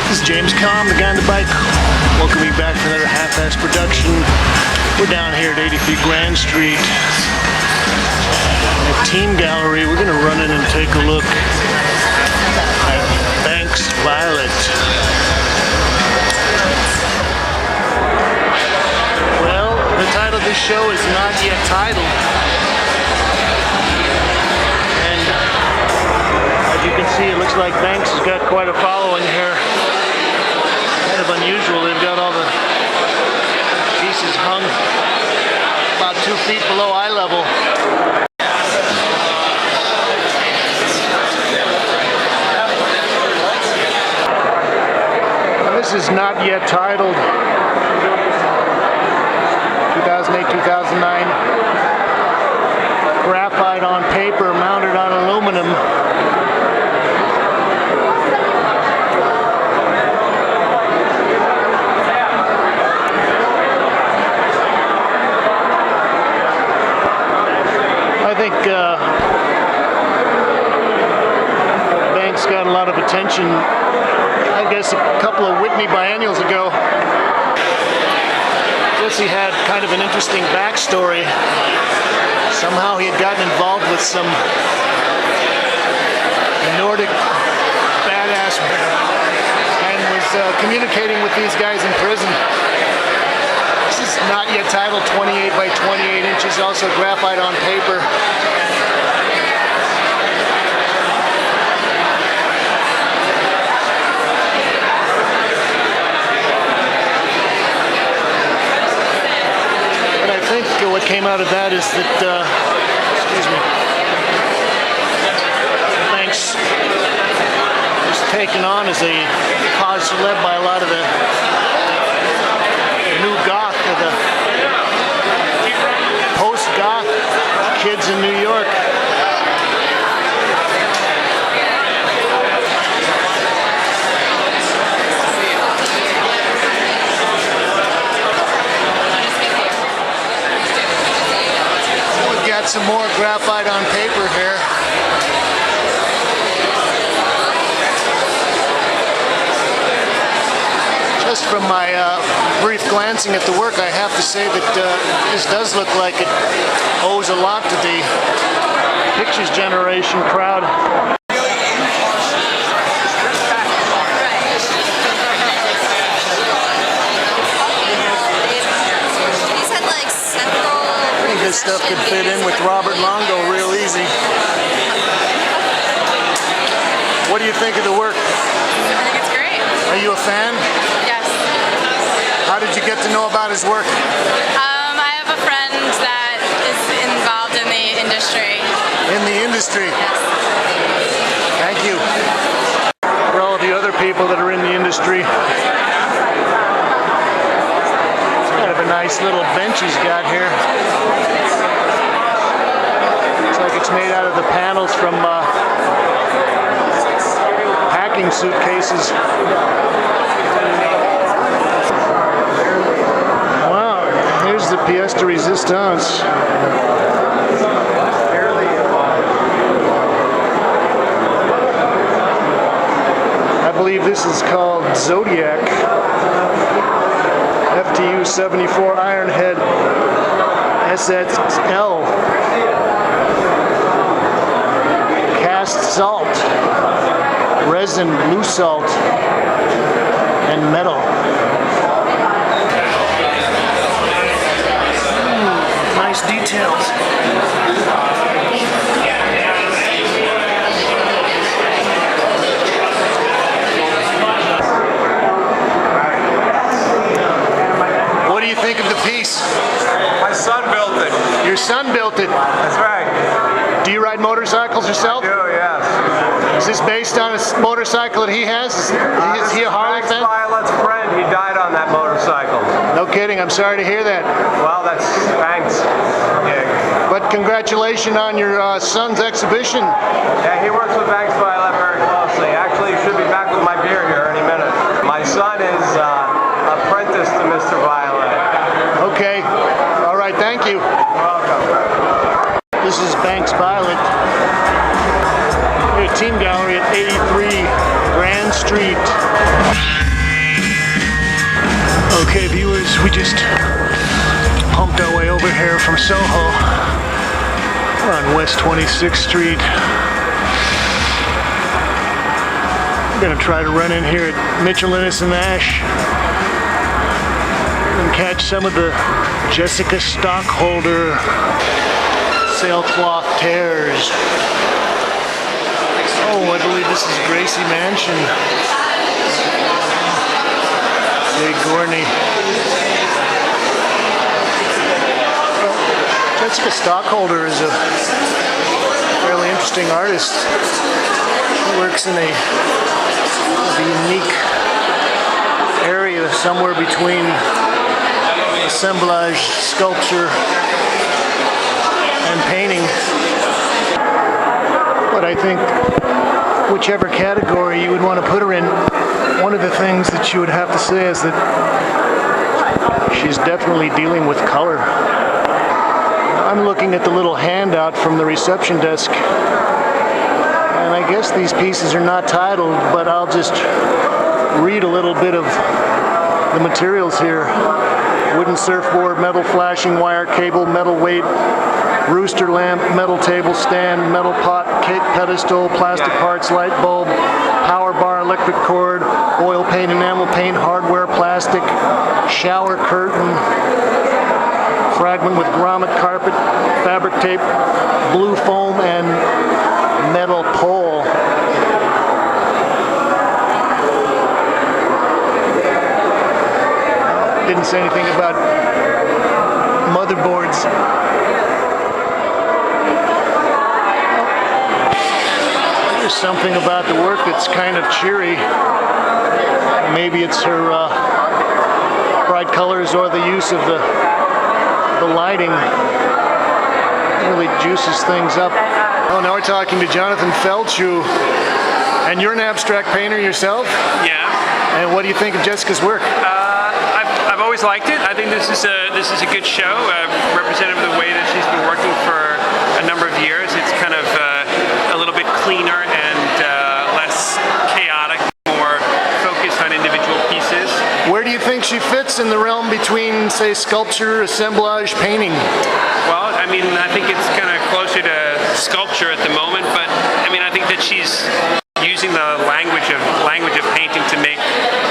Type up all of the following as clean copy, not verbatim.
This is James Kalm, the guy on the bike, welcoming back for another half-ass production. We're down here at 83 Grand Street. In the team gallery, we're going to run in and take a look at Banks Violette. Well, the title of this show is not yet titled. And as you can see, it looks like Banks has got quite a following here. Kind of unusual. They've got all the pieces hung about 2 feet below eye level. This is not yet titled. 2008-2009. Graphite on paper mounted on aluminum. I think Banks got a lot of attention, I guess, a couple of Whitney biennials ago. He had kind of an interesting backstory. Somehow he had gotten involved with some Nordic badass and was communicating with these guys in prison. This is not yet titled, 28 by 28 inches, also graphite on paper. What came out of that is that, Banks was taken on as a cause led by a lot of the new goth, or the post-goth kids in New York. Some more graphite on paper here. Just from my brief glancing at the work, I have to say that this does look like it owes a lot to the Pictures Generation crowd. This stuff could fit in with Robert Longo real easy. What do you think of the work? I think it's great. Are you a fan? Yes. How did you get to know about his work? I have a friend that is involved in the industry. In the industry? Yes. Thank you. For all of you other people that are in the industry, it's kind of a nice little bench he's got here. It's made out of the panels from packing suitcases. Wow, here's the pièce de résistance. I believe this is called Zodiac. FTU 74 Ironhead SSL. Salt, resin, blue salt, and metal. Nice details. What do you think of the piece? My son built it. Your son built it? That's right. Do you ride motorcycles yourself? I do, yes. Is this based on a motorcycle that he has? Is he a Harley fan? Violette's friend, he died on that motorcycle. No kidding, I'm sorry to hear that. Well, that's thanks. Yeah. But congratulations on your son's exhibition. Yeah, he works with Banks Violette very closely. Actually, he should be back with my beer here any minute. My son is apprentice to Mr. Violette. Okay. All right, thank you. You're welcome. This is Banks Violette. We're at Team Gallery at 83 Grand Street. Street. Okay, viewers, we just pumped our way over here from Soho. We're on West 26th Street. We're gonna try to run in here at Mitchell-Innes Nash and catch some of the Jessica Stockholder sailcloth tears. Oh, I believe this is Gracie Mansion. Jay Gorney. Jessica Stockholder is a fairly interesting artist. She works in a unique area somewhere between assemblage, sculpture, and painting. But I think whichever category you would want to put her in, one of the things that you would have to say is that she's definitely dealing with color. I'm looking at the little handout from the reception desk, and I guess these pieces are not titled, but I'll just read a little bit of the materials here. Wooden surfboard, metal flashing wire cable, metal weight, rooster lamp, metal table stand, metal pot, cake pedestal, plastic parts, light bulb, power bar, electric cord, oil paint, enamel paint, hardware, plastic, shower curtain, fragment with grommet carpet, fabric tape, blue foam, and metal pole. Didn't say anything about motherboards. There's something about the work that's kind of cheery. Maybe it's her bright colors or the use of the lighting really juices things up. Oh, now we're talking to Jonathan Felchu, and you're an abstract painter yourself? Yeah. And what do you think of Jessica's work? I've always liked it. I think this is a good show, representative of the way that she's been working for a number of years. It's kind of a little bit cleaner and less chaotic, more focused on individual pieces. Where do you think she fits in the realm between, say, sculpture, assemblage, painting? Well, I mean, I think it's kind of closer to sculpture at the moment, but I mean, I think that she's using the language of painting to make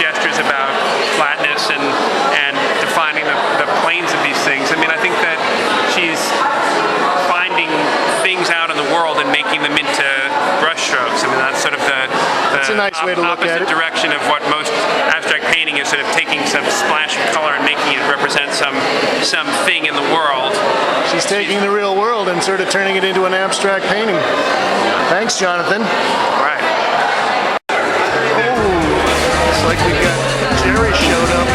gestures about flatness and defining the planes of these things. I mean, I think that she's finding things out in the world and making them into brushstrokes. I mean, that's sort of that's a nice way to look at it. Opposite direction of what most abstract painting is, sort of taking some splash of color and making it represent something in the world. She's taking the real world and sort of turning it into an abstract painting. Thanks, Jonathan. All right. Looks like we got Jerry showed up.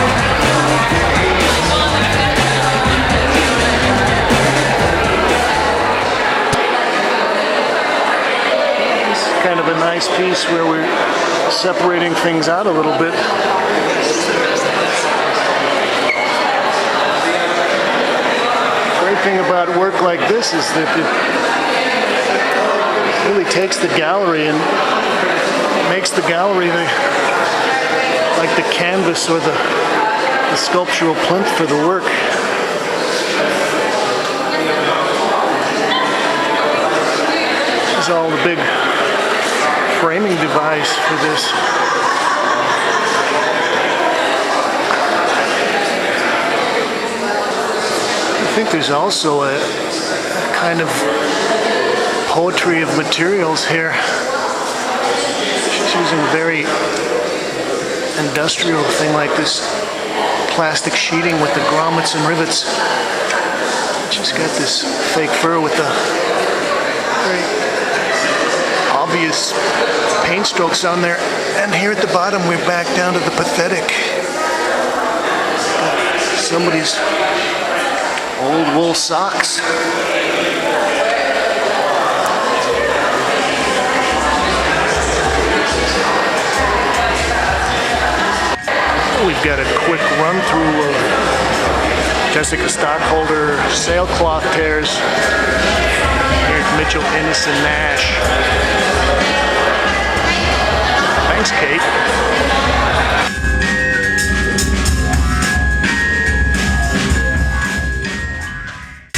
This is kind of a nice piece where we're separating things out a little bit. The great thing about work like this is that it really takes the gallery and makes the gallery like the canvas or the sculptural plinth for the work. This is all the big framing device for this. I think there's also a kind of poetry of materials here. She's using a very industrial thing like this plastic sheeting with the grommets and rivets. She's got this fake fur with the very obvious paint strokes on there. And here at the bottom we're back down to the pathetic. Somebody's old wool socks. We've got a quick run through of Jessica Stockholder sailcloth tears here at Mitchell-Innes Nash. Thanks, Kate.